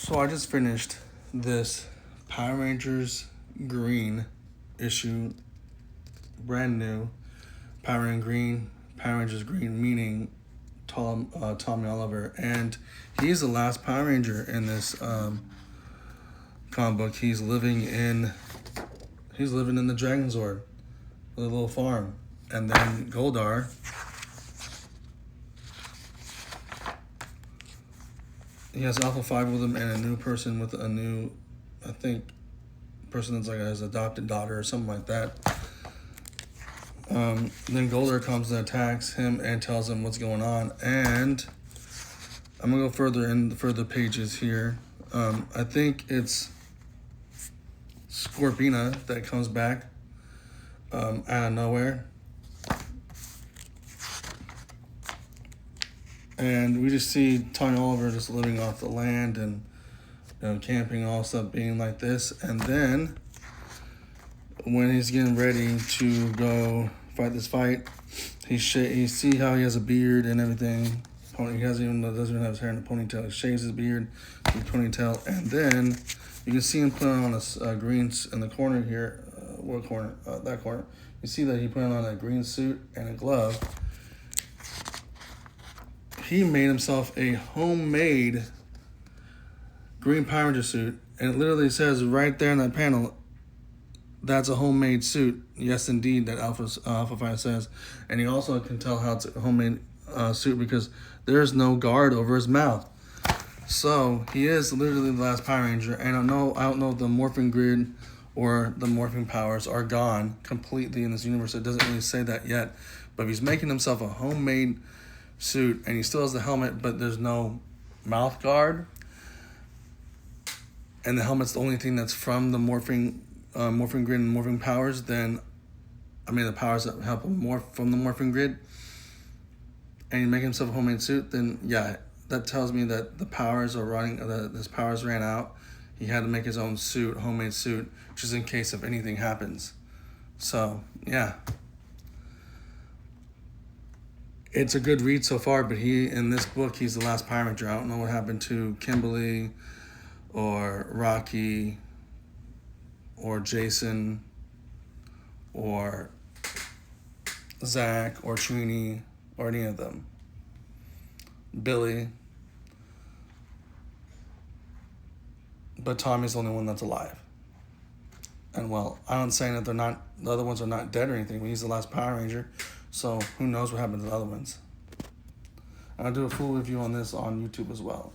So I just finished this Power Rangers Green issue, brand new. Power Rangers Green, meaning Tommy Oliver, and he's the last Power Ranger in this comic book. He's living in the Dragon Zord, the little farm, and then Goldar. He has Alpha 5 with him and a new person with a new, I think, person that's like his adopted daughter or something like that. Then Goldar comes and attacks him and tells him what's going on. And I'm going to go further pages here. I think it's Scorpina that comes back out of nowhere. And we just see Tommy Oliver just living off the land and camping, all stuff being like this. And then when he's getting ready to go fight this fight, you see how he has a beard and everything. He doesn't even have his hair in a ponytail. He shaves his beard, his ponytail, and then you can see him put on a green in the corner here. What corner? That corner. You see that he put on a green suit and a glove. He made himself a homemade green Power Ranger suit, and it literally says right there in that panel, that's a homemade suit. Yes, indeed, that Alpha 5 says. And you also can tell how it's a homemade suit because there's no guard over his mouth. So he is literally the last Power Ranger, and I don't know if the morphing grid or the morphing powers are gone completely in this universe. It doesn't really say that yet, but he's making himself a homemade suit, and he still has the helmet, but there's no mouth guard, and the helmet's the only thing that's from the morphing grid and morphing powers. Then the powers that help him morph from the morphing grid, and he make himself a homemade suit, then yeah, that tells me that the powers are running, his powers ran out. He had to make his own suit, homemade suit, just in case if anything happens. So yeah, it's a good read so far, but in this book, he's the last Power Ranger. I don't know what happened to Kimberly or Rocky or Jason or Zach or Trini or any of them. Billy. But Tommy's the only one that's alive. And well, I'm not saying that the other ones are not dead or anything, but he's the last Power Ranger. So who knows what happened to the other ones. And I'll do a full review on this on YouTube as well.